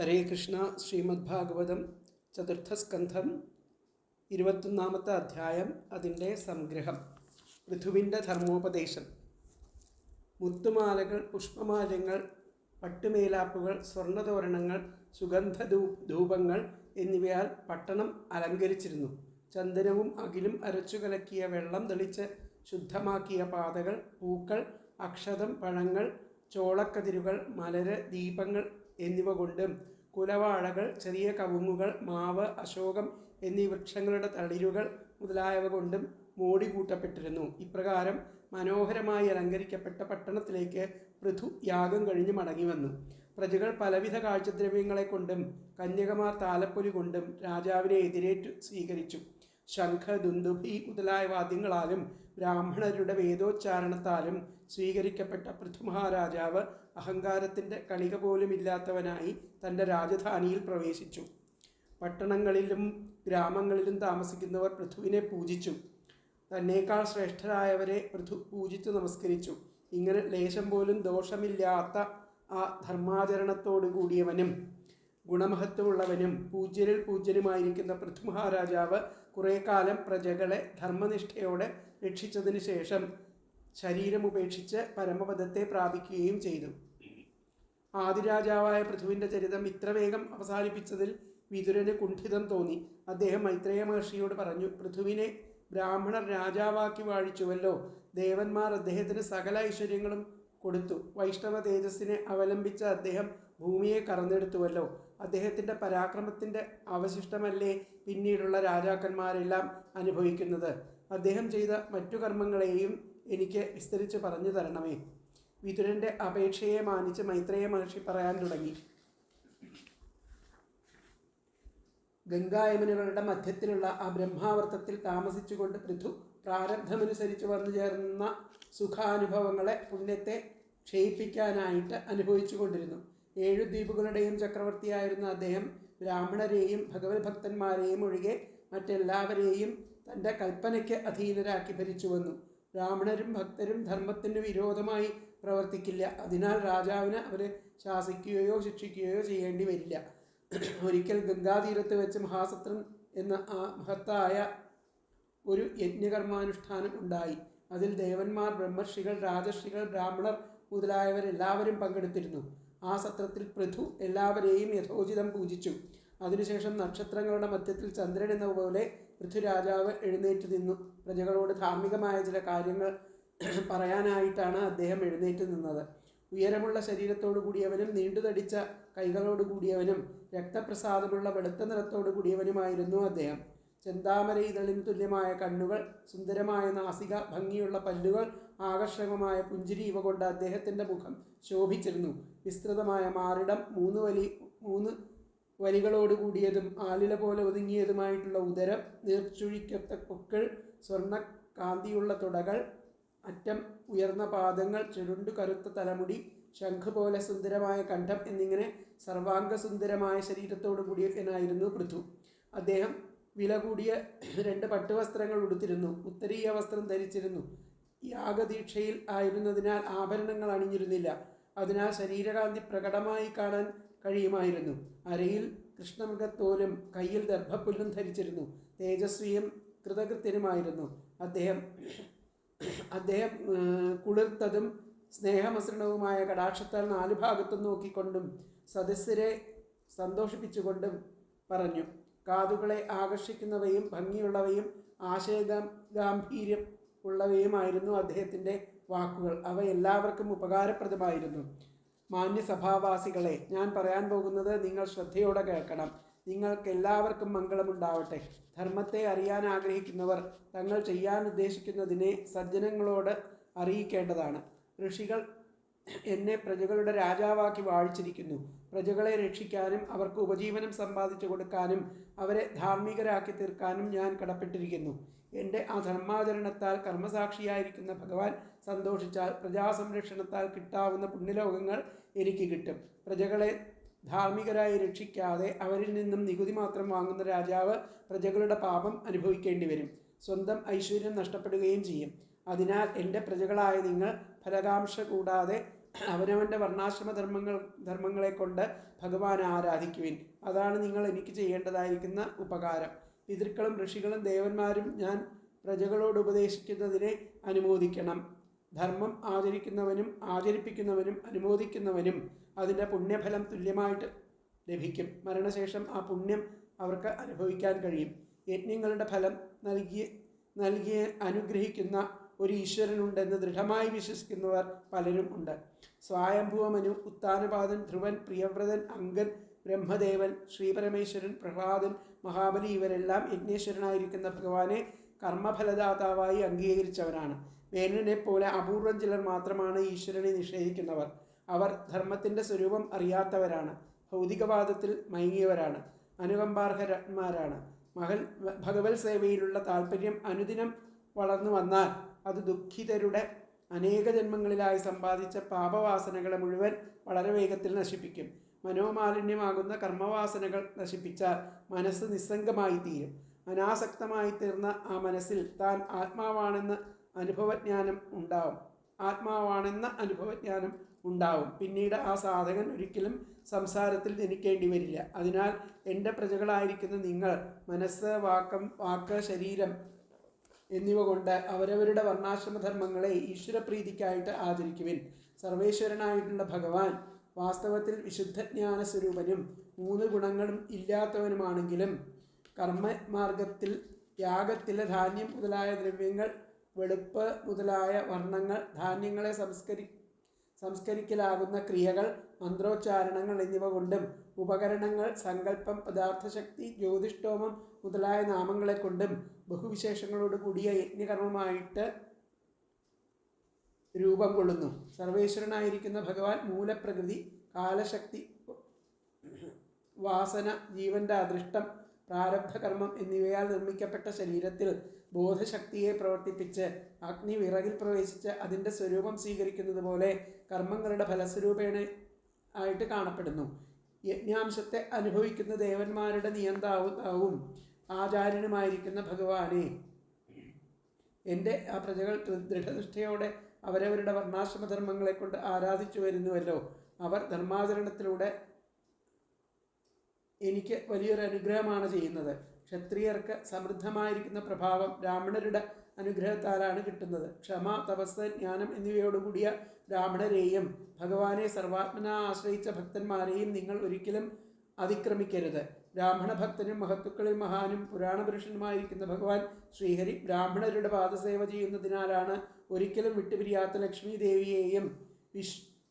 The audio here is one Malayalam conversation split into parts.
ഹരേ കൃഷ്ണ. ശ്രീമദ് ഭാഗവതം ചതുർത്ഥസ്കന്ധം 21-ാമത്തെ അധ്യായം. അതിൻ്റെ സംഗ്രഹം. പൃഥുവിൻ്റെ ധർമ്മോപദേശം. മുത്തുമാലകൾ, പുഷ്പമാല്യങ്ങൾ, പട്ടുമേലാപ്പുകൾ, സ്വർണ്ണതോരണങ്ങൾ, സുഗന്ധധൂപങ്ങൾ എന്നിവയാൽ പട്ടണം അലങ്കരിച്ചിരുന്നു. ചന്ദനവും അകിലും അരച്ചു കലക്കിയ വെള്ളം തെളിച്ച് ശുദ്ധമാക്കിയ പാതകൾ, പൂക്കൾ, അക്ഷതം, പഴങ്ങൾ, ചോളക്കതിരുകൾ, മലര്, ദീപങ്ങൾ എന്നിവ കൊണ്ടും കുലവാഴകൾ, ചെറിയ കവുങ്ങുകൾ, മാവ്, അശോകം എന്നീ വൃക്ഷങ്ങളുടെ തളിരുകൾ മുതലായവ കൊണ്ടും മോടി കൂട്ടപ്പെട്ടിരുന്നു. ഇപ്രകാരം മനോഹരമായി അലങ്കരിക്കപ്പെട്ട പട്ടണത്തിലേക്ക് പൃഥു യാഗം കഴിഞ്ഞ് മടങ്ങി വന്നു. പ്രജകൾ പലവിധ കാഴ്ചദ്രവ്യങ്ങളെ കൊണ്ടും കന്യകമാർ താലപ്പൊലി കൊണ്ടും രാജാവിനെ എതിരേറ്റു സ്വീകരിച്ചു. ശംഖ, ദുന്ദുഭി മുതലായ വാദ്യങ്ങളാലും ബ്രാഹ്മണരുടെ വേദോച്ചാരണത്താലും സ്വീകരിക്കപ്പെട്ട പൃഥു മഹാരാജാവ് അഹങ്കാരത്തിൻ്റെ കണിക പോലുമില്ലാത്തവനായി തൻ്റെ രാജധാനിയിൽ പ്രവേശിച്ചു. പട്ടണങ്ങളിലും ഗ്രാമങ്ങളിലും താമസിക്കുന്നവർ പൃഥുവിനെ പൂജിച്ചു. തന്നേക്കാൾ ശ്രേഷ്ഠരായവരെ പൃഥു പൂജിച്ചു നമസ്കരിച്ചു. ഇങ്ങനെ ലേശം പോലും ദോഷമില്ലാത്ത ആ ധർമാചരണത്തോടു കൂടിയവനും ഗുണമഹത്വമുള്ളവനും പൂജ്യരിൽ പൂജ്യനുമായിരിക്കുന്ന പൃഥു മഹാരാജാവ് കുറേ കാലം പ്രജകളെ ധർമ്മനിഷ്ഠയോടെ രക്ഷിച്ചതിന് ശേഷം ശരീരമുപേക്ഷിച്ച് പരമപദത്തെ പ്രാപിക്കുകയും ചെയ്തു. ആദിരാജാവായ പൃഥുവിൻ്റെ ചരിതം ഇത്ര വേഗം അവസാനിപ്പിച്ചതിൽ വിതുരന് കുണ്ഠിതം തോന്നി. അദ്ദേഹം മൈത്രേയ മഹർഷിയോട് പറഞ്ഞു: പൃഥുവിനെ ബ്രാഹ്മണർ രാജാവാക്കി വാഴിച്ചുവല്ലോ. ദേവന്മാർ അദ്ദേഹത്തിന് സകല ഐശ്വര്യങ്ങളും കൊടുത്തു. വൈഷ്ണവ തേജസ്സിനെ അവലംബിച്ച അദ്ദേഹം ഭൂമിയെ കറന്നെടുത്തുവല്ലോ. അദ്ദേഹത്തിൻ്റെ പരാക്രമത്തിൻ്റെ അവശിഷ്ടമല്ലേ പിന്നീടുള്ള രാജാക്കന്മാരെല്ലാം അനുഭവിക്കുന്നത്. അദ്ദേഹം ചെയ്ത മറ്റു കർമ്മങ്ങളെയും എനിക്ക് വിസ്തരിച്ച് പറഞ്ഞു തരണമേ. വിതുരൻ്റെ അപേക്ഷയെ മാനിച്ച് മൈത്രേയ മഹർഷി പറയാൻ തുടങ്ങി. ഗംഗായമുനകളുടെ മധ്യത്തിലുള്ള ആ ബ്രഹ്മാവർത്തത്തിൽ താമസിച്ചുകൊണ്ട് പൃഥു പ്രാരബ്ധമനുസരിച്ച് വന്നു ചേർന്ന സുഖാനുഭവങ്ങളെ, പുണ്യത്തെ ക്ഷയിപ്പിക്കാനായിട്ട് അനുഭവിച്ചു കൊണ്ടിരുന്നു. 7 ദ്വീപുകളുടെയും ചക്രവർത്തിയായിരുന്ന അദ്ദേഹം ബ്രാഹ്മണരെയും ഭഗവത് ഭക്തന്മാരെയും ഒഴികെ മറ്റെല്ലാവരെയും തൻ്റെ കൽപ്പനയ്ക്ക് അധീനരാക്കി ഭരിച്ചു വന്നു. ബ്രാഹ്മണരും ഭക്തരും ധർമ്മത്തിന് വിരോധമായി പ്രവർത്തിക്കില്ല. അതിനാൽ രാജാവിന് അവരെ ശാസിക്കുകയോ ശിക്ഷിക്കുകയോ ചെയ്യേണ്ടി വരില്ല. ഒരിക്കൽ ഗംഗാതീരത്ത് വെച്ച് മഹാസത്രം എന്ന ആ മഹത്തായ ഒരു യജ്ഞകർമാനുഷ്ഠാനം ഉണ്ടായി. അതിൽ ദേവന്മാർ, ബ്രഹ്മർഷികൾ, രാജർഷികൾ, ബ്രാഹ്മണർ മുതലായവരെല്ലാവരും പങ്കെടുത്തിരുന്നു. ആ സത്രത്തിൽ പൃഥു എല്ലാവരെയും യഥോചിതം പൂജിച്ചു. അതിനുശേഷം നക്ഷത്രങ്ങളുടെ മധ്യത്തിൽ ചന്ദ്രൻ എന്ന പോലെ പൃഥ്വിരാജാവ് എഴുന്നേറ്റ് നിന്നു. പ്രജകളോട് ധാർമ്മികമായ ചില കാര്യങ്ങൾ പറയാനായിട്ടാണ് അദ്ദേഹം എഴുന്നേറ്റ് നിന്നത്. ഉയരമുള്ള ശരീരത്തോടു കൂടിയവനും നീണ്ടുതടിച്ച കൈകളോട് കൂടിയവനും രക്തപ്രസാദമുള്ള വെളുത്ത നിറത്തോടു കൂടിയവനുമായിരുന്നു അദ്ദേഹം. ചെന്താമര ഇതളിന് തുല്യമായ കണ്ണുകൾ, സുന്ദരമായ നാസിക, ഭംഗിയുള്ള പല്ലുകൾ, ആകർഷകമായ പുഞ്ചിരി ഇവ കൊണ്ട് അദ്ദേഹത്തിൻ്റെ മുഖം ശോഭിച്ചിരുന്നു. വിസ്തൃതമായ മാറിടം, 3 വലികളോട് കൂടിയതും ആലില പോലെ ഒതുങ്ങിയതുമായിട്ടുള്ള ഉദരം, നീർച്ചുഴിക്കൊത്ത പൊക്കിൾ, സ്വർണ്ണ കാന്തിയുള്ള തുടകൾ, അറ്റം ഉയർന്ന പാദങ്ങൾ, ചുരുണ്ടു കറുത്ത തലമുടി, ശംഖ് പോലെ സുന്ദരമായ കണ്ഠം എന്നിങ്ങനെ സർവാംഗസുന്ദരമായ ശരീരത്തോടു കൂടിയവനായിരുന്നു പൃഥു. അദ്ദേഹം വില കൂടിയ 2 പട്ടുവസ്ത്രങ്ങൾ ഉടുത്തിരുന്നു. ഉത്തരീയ വസ്ത്രം ധരിച്ചിരുന്നു. യാഗദീക്ഷയിൽ ആയിരുന്നതിനാൽ ആഭരണങ്ങൾ അണിഞ്ഞിരുന്നില്ല. അതിനാൽ ശരീരകാന്തി പ്രകടമായി കാണാൻ കഴിയുമായിരുന്നു. അരയിൽ കൃഷ്ണമൃഗത്തോലും കയ്യിൽ ദർഭപ്പുല്ലും ധരിച്ചിരുന്നു. തേജസ്വിയും കൃതകൃത്യനുമായിരുന്നു അദ്ദേഹം കുളിർത്തതും സ്നേഹമസൃണവുമായ കടാക്ഷത്താൽ 4 ഭാഗത്തും നോക്കിക്കൊണ്ടും സദസ്യരെ സന്തോഷിപ്പിച്ചുകൊണ്ടും പറഞ്ഞു. കാതുകളെ ആകർഷിക്കുന്നവയും ഭംഗിയുള്ളവയും ആശയഗാംഭീര്യം ഉള്ളവയുമായിരുന്നു അദ്ദേഹത്തിൻ്റെ വാക്കുകൾ. അവ എല്ലാവർക്കും ഉപകാരപ്രദമായിരുന്നു. മാന്യസഭാവാസികളെ, ഞാൻ പറയാൻ പോകുന്നത് നിങ്ങൾ ശ്രദ്ധയോടെ കേൾക്കണം. നിങ്ങൾക്കെല്ലാവർക്കും മംഗളമുണ്ടാവട്ടെ. ധർമ്മത്തെ അറിയാൻ ആഗ്രഹിക്കുന്നവർ തങ്ങൾ ചെയ്യാൻ ഉദ്ദേശിക്കുന്നതിനെ സജ്ജനങ്ങളോട് അറിയിക്കേണ്ടതാണ്. ഋഷികൾ എന്നെ പ്രജകളുടെ രാജാവാക്കി വാഴിച്ചിരിക്കുന്നു. പ്രജകളെ രക്ഷിക്കാനും അവർക്ക് ഉപജീവനം സമ്പാദിച്ചു കൊടുക്കാനും അവരെ ധാർമ്മികരാക്കി തീർക്കാനും ഞാൻ കടപ്പെട്ടിരിക്കുന്നു. എൻ്റെ ആ ധർമാചരണത്താൽ കർമ്മസാക്ഷിയായിരിക്കുന്ന ഭഗവാൻ സന്തോഷിച്ചാൽ പ്രജാസംരക്ഷണത്താൽ കിട്ടാവുന്ന പുണ്യലോകങ്ങൾ എനിക്ക് കിട്ടും. പ്രജകളെ ധാർമ്മികരായി രക്ഷിക്കാതെ അവരിൽ നിന്നും നികുതി മാത്രം വാങ്ങുന്ന രാജാവ് പ്രജകളുടെ പാപം അനുഭവിക്കേണ്ടി വരും. സ്വന്തം ഐശ്വര്യം നഷ്ടപ്പെടുകയും ചെയ്യും. അതിനാൽ എൻ്റെ പ്രജകളായ നിങ്ങൾ ഫലകാംക്ഷ കൂടാതെ അവനവൻ്റെ വർണ്ണാശ്രമ ധർമ്മങ്ങളെ കൊണ്ട് ഭഗവാനെ ആരാധിക്കുവിൻ. അതാണ് നിങ്ങൾ എനിക്ക് ചെയ്യേണ്ടതായിരിക്കുന്ന ഉപകാരം. പിതൃക്കളും ഋഷികളും ദേവന്മാരും ഞാൻ പ്രജകളോട് ഉപദേശിക്കുന്നതിനെ അനുമോദിക്കണം. ധർമ്മം ആചരിപ്പിക്കുന്നവനും അനുമോദിക്കുന്നവനും അതിൻ്റെ പുണ്യഫലം തുല്യമായിട്ട് ലഭിക്കും. മരണശേഷം ആ പുണ്യം അവർക്ക് അനുഭവിക്കാൻ കഴിയും. യജ്ഞങ്ങളുടെ ഫലം നൽകി അനുഗ്രഹിക്കുന്ന ഒരു ഈശ്വരനുണ്ടെന്ന് ദൃഢമായി വിശ്വസിക്കുന്നവർ പലരും ഉണ്ട്. സ്വായംഭുവമനു, ഉത്താനപാദൻ, ധ്രുവൻ, പ്രിയവ്രതൻ, അങ്കൻ, ബ്രഹ്മദേവൻ, ശ്രീപരമേശ്വരൻ, പ്രഹ്ലാദൻ, മഹാബലി ഇവരെല്ലാം യജ്ഞേശ്വരനായിരിക്കുന്ന ഭഗവാനെ കർമ്മഫലദാതാവായി അംഗീകരിച്ചവരാണ്. വേനനെ പോലെ അപൂർവം ചിലർ മാത്രമാണ് ഈശ്വരനെ നിഷേധിക്കുന്നവർ. അവർ ധർമ്മത്തിൻ്റെ സ്വരൂപം അറിയാത്തവരാണ്, ഭൗതികവാദത്തിൽ മയങ്ങിയവരാണ്, അനുകമ്പാർഹന്മാരാണ്. ഭഗവത് സേവയിലുള്ള താല്പര്യം അനുദിനം വളർന്നു വന്നാൽ അത് ദുഃഖിതരുടെ അനേക ജന്മങ്ങളിലായി സമ്പാദിച്ച പാപവാസനകളെ മുഴുവൻ വളരെ വേഗത്തിൽ നശിപ്പിക്കും. മനോമാലിന്യമാകുന്ന കർമ്മവാസനകൾ നശിപ്പിച്ചാൽ മനസ്സ് നിസ്സംഗമായി തീരും. അനാസക്തമായി തീർന്ന ആ മനസ്സിൽ താൻ ആത്മാവാണെന്ന അനുഭവജ്ഞാനം ഉണ്ടാവും. പിന്നീട് ആ സാധകൻ ഒരിക്കലും സംസാരത്തിൽ ജനിക്കേണ്ടി വരില്ല. അതിനാൽ എൻ്റെ പ്രജകളായിരിക്കുന്ന നിങ്ങൾ മനസ്സ്, വാക്ക്, ശരീരം എന്നിവ കൊണ്ട് അവരവരുടെ വർണ്ണാശ്രമധർമ്മങ്ങളെ ഈശ്വരപ്രീതിക്കായിട്ട് ആചരിക്കുവിൻ. സർവേശ്വരനായിട്ടുള്ള ഭഗവാൻ വാസ്തവത്തിൽ വിശുദ്ധജ്ഞാന സ്വരൂപനും 3 ഗുണങ്ങളും ഇല്ലാത്തവനുമാണെങ്കിലും കർമ്മമാർഗത്തിൽ യാഗത്തിലെ ധാന്യം മുതലായ ദ്രവ്യങ്ങൾ, വെളുപ്പ് മുതലായ വർണ്ണങ്ങൾ, ധാന്യങ്ങളെ സംസ്കരിക്കലാകുന്ന ക്രിയകൾ, മന്ത്രോച്ചാരണങ്ങൾ എന്നിവ കൊണ്ടും ഉപകരണങ്ങൾ, സങ്കല്പം, പദാർത്ഥശക്തി, ജ്യോതിഷ്ഠോമം മുതലായ നാമങ്ങളെ കൊണ്ടും ബഹുവിശേഷങ്ങളോട് കൂടിയ യജ്ഞകർമ്മമായിട്ട് രൂപം കൊള്ളുന്നു. സർവേശ്വരനായിരിക്കുന്ന ഭഗവാൻ മൂലപ്രകൃതി, കാലശക്തി, വാസന, ജീവന്റെ അദൃഷ്ടം, പ്രാരബ്ധകർമ്മം എന്നിവയാൽ നിർമ്മിക്കപ്പെട്ട ശരീരത്തിൽ ബോധശക്തിയെ പ്രവർത്തിപ്പിച്ച് അഗ്നി വിറകിൽ പ്രവേശിച്ച് അതിൻ്റെ സ്വരൂപം സ്വീകരിക്കുന്നത് പോലെ കർമ്മങ്ങളുടെ ഫലസ്വരൂപേണ ആയിട്ട് കാണപ്പെടുന്നു. യജ്ഞാംശത്തെ അനുഭവിക്കുന്ന ദേവന്മാരുടെ നിയന്താവും ആചാര്യനുമായിരിക്കുന്ന ഭഗവാനെ എൻ്റെ ആ പ്രജകൾ ദൃഢനിഷ്ഠയോടെ അവരവരുടെ വർണ്ണാശ്രമധർമ്മങ്ങളെ കൊണ്ട് ആരാധിച്ചു വരുന്നുവല്ലോ. അവർ ധർമാചരണത്തിലൂടെ എനിക്ക് വലിയൊരു അനുഗ്രഹമാണ് ചെയ്യുന്നത്. ക്ഷത്രിയർക്ക് സമൃദ്ധമായിരിക്കുന്ന പ്രഭാവം ബ്രാഹ്മണരുടെ അനുഗ്രഹത്താലാണ് കിട്ടുന്നത്. ക്ഷമ, തപസ്, ജ്ഞാനം എന്നിവയോടുകൂടിയ ബ്രാഹ്മണരെയും ഭഗവാനെ സർവാത്മന ആശ്രയിച്ച ഭക്തന്മാരെയും നിങ്ങൾ ഒരിക്കലും അതിക്രമിക്കരുത്. ബ്രാഹ്മണ ഭക്തനും മഹത്തുക്കളിൽ മഹാനും പുരാണപുരുഷനുമായിരിക്കുന്ന ഭഗവാൻ ശ്രീഹരി ബ്രാഹ്മണരുടെ പാദസേവ ചെയ്യുന്നതിനാലാണ് ഒരിക്കലും വിട്ടുപിരിയാത്ത ലക്ഷ്മി ദേവിയെയും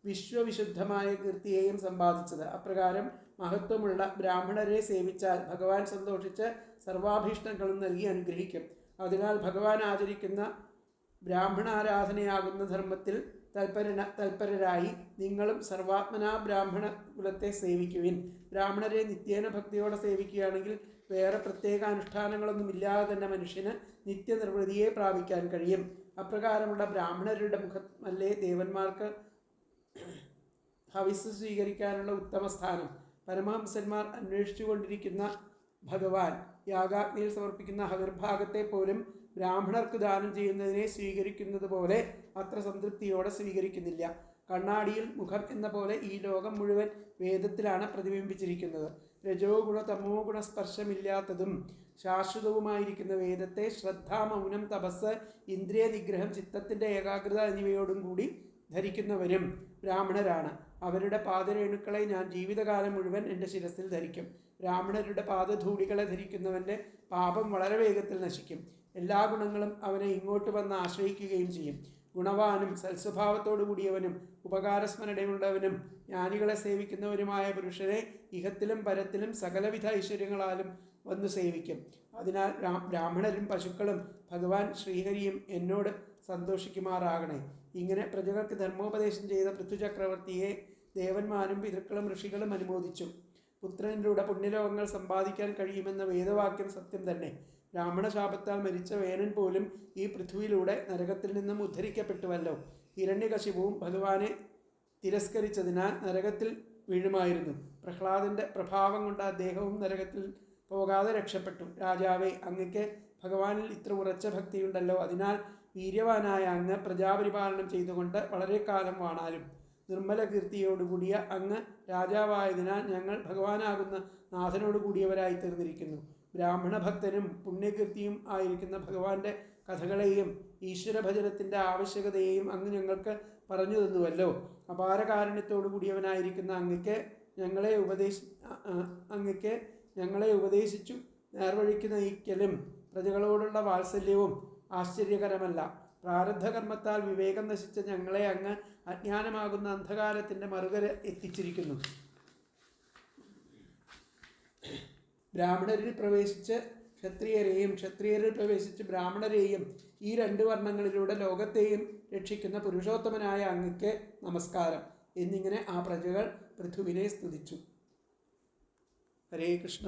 വിശ്വവിശുദ്ധമായ കീർത്തിയെയും സമ്പാദിച്ചത്. അപ്രകാരം മഹത്വമുള്ള ബ്രാഹ്മണരെ സേവിച്ചാൽ ഭഗവാൻ സന്തോഷിച്ച് സർവാഭീഷ്ടങ്ങളും നൽകി അനുഗ്രഹിക്കും. അതിനാൽ ഭഗവാൻ ആചരിക്കുന്ന ബ്രാഹ്മണാരാധനയാകുന്ന ധർമ്മത്തിൽ തൽപരരായി നിങ്ങളും സർവാത്മനാ ബ്രാഹ്മണ കുലത്തെ സേവിക്കുവിൻ. ബ്രാഹ്മണരെ നിത്യേന ഭക്തിയോടെ സേവിക്കുകയാണെങ്കിൽ വേറെ പ്രത്യേക അനുഷ്ഠാനങ്ങളൊന്നുമില്ലാതെ തന്നെ മനുഷ്യന് നിത്യനിർവൃതിയെ പ്രാപിക്കാൻ കഴിയും. അപ്രകാരമുള്ള ബ്രാഹ്മണരുടെ മുഖമല്ലേ ദേവന്മാർക്ക് ഹവിസ് സ്വീകരിക്കാനുള്ള ഉത്തമ സ്ഥാനം. പരമഹംസന്മാർ അന്വേഷിച്ചു കൊണ്ടിരിക്കുന്ന ഭഗവാൻ യാഗാഗ്നിയിൽ സമർപ്പിക്കുന്ന ഹവിർഭാഗത്തെ പോലും ബ്രാഹ്മണർക്ക് ദാനം ചെയ്യുന്നതിനെ സ്വീകരിക്കുന്നത് പോലെ അത്ര സംതൃപ്തിയോടെ സ്വീകരിക്കുന്നില്ല. കണ്ണാടിയിൽ മുഖം എന്ന പോലെ ഈ ലോകം മുഴുവൻ വേദത്തിലാണ് പ്രതിബിംബിച്ചിരിക്കുന്നത്. രജോ ഗുണ തമോ ഗുണ സ്പർശമില്ലാത്തതും ശാശ്വതവുമായിരിക്കുന്ന വേദത്തെ ശ്രദ്ധ, മൗനം, തപസ്, ഇന്ദ്രിയ നിഗ്രഹം, ചിത്തത്തിൻ്റെ ഏകാഗ്രത എന്നിവയോടും കൂടി ധരിക്കുന്നവരും ബ്രാഹ്മണരാണ്. അവരുടെ പാദരേണുക്കളെ ഞാൻ ജീവിതകാലം മുഴുവൻ എൻ്റെ ശിരസിൽ ധരിക്കും. ബ്രാഹ്മണരുടെ പാദധൂളികളെ ധരിക്കുന്നവൻ്റെ പാപം വളരെ വേഗത്തിൽ നശിക്കും. എല്ലാ ഗുണങ്ങളും അവനെ ഇങ്ങോട്ട് വന്ന് ആശ്രയിക്കുകയും ചെയ്യും. ഗുണവാനും സൽസ്വഭാവത്തോടു കൂടിയവനും ഉപകാരസ്മരണയുള്ളവനും ജ്ഞാനികളെ സേവിക്കുന്നവരുമായ പുരുഷനെ ഇഹത്തിലും പരത്തിലും സകലവിധ ഐശ്വര്യങ്ങളാലും വന്നു സേവിക്കും. അതിനാൽ ബ്രാഹ്മണരും പശുക്കളും ഭഗവാൻ ശ്രീഹരിയും എന്നോട് സന്തോഷിക്കുമാറാകണേ. ഇങ്ങനെ പ്രജകൾക്ക് ധർമ്മോപദേശം ചെയ്ത പൃഥ്വിചക്രവർത്തിയെ ദേവന്മാരും പിതൃക്കളും ഋഷികളും അനുമോദിച്ചു. പുത്രനിലൂടെ പുണ്യലോകങ്ങൾ സമ്പാദിക്കാൻ കഴിയുമെന്ന വേദവാക്യം സത്യം തന്നെ. ബ്രാഹ്മണ ശാപത്താൽ മരിച്ച വേനൻ പോലും ഈ പൃഥ്വിയിലൂടെ നരകത്തിൽ നിന്നും ഉദ്ധരിക്കപ്പെട്ടുവല്ലോ. ഹിരണ്യകശിപുവും ഭഗവാനെ തിരസ്കരിച്ചതിനാൽ നരകത്തിൽ വീഴുമായിരുന്നു. പ്രഹ്ലാദന്റെ പ്രഭാവം കൊണ്ട് അദ്ദേഹവും നരകത്തിൽ പോകാതെ രക്ഷപ്പെട്ടു. രാജാവേ, അങ്ങക്ക് ഭഗവാനിൽ ഇത്ര ഉറച്ച ഭക്തിയുണ്ടല്ലോ. അതിനാൽ വീര്യവാനായ അങ്ങ് പ്രജാപരിപാലനം ചെയ്തുകൊണ്ട് വളരെ കാലം വാണാലും. നിർമ്മല കീർത്തിയോടുകൂടിയ അങ്ങ് രാജാവായതിനാൽ ഞങ്ങൾ ഭഗവാനാകുന്ന നാഥനോട് കൂടിയവരായി തീർന്നിരിക്കുന്നു. ബ്രാഹ്മണ ഭക്തനും പുണ്യകീർത്തിയും ആയിരിക്കുന്ന ഭഗവാന്റെ കഥകളെയും ഈശ്വരഭജനത്തിൻ്റെ ആവശ്യകതയെയും അങ്ങ് ഞങ്ങൾക്ക് പറഞ്ഞു തന്നുവല്ലോ. അപാരകാരുണ്യത്തോടു കൂടിയവനായിരിക്കുന്ന അങ്ങയ്ക്ക് ഞങ്ങളെ ഉപദേശിച്ചു നേർവഴിക്ക് നയിക്കലും പ്രജകളോടുള്ള വാത്സല്യവും ആശ്ചര്യകരമല്ല. പ്രാരബ്ധകർമ്മത്താൽ വിവേകം നശിച്ച ഞങ്ങളെ അങ്ങ് അജ്ഞാനമാകുന്ന അന്ധകാരത്തിൻ്റെ മറുകര എത്തിച്ചിരിക്കുന്നു. ബ്രാഹ്മണരിൽ പ്രവേശിച്ച് ക്ഷത്രിയരെയും ക്ഷത്രിയരിൽ പ്രവേശിച്ച് ബ്രാഹ്മണരെയും ഈ 2 വർണ്ണങ്ങളിലൂടെ ലോകത്തെയും രക്ഷിക്കുന്ന പുരുഷോത്തമനായ അങ്ങയ്ക്ക് നമസ്കാരം എന്നിങ്ങനെ ആ പ്രജകൾ പൃഥുവിനെ സ്തുതിച്ചു. ഹരേ കൃഷ്ണ.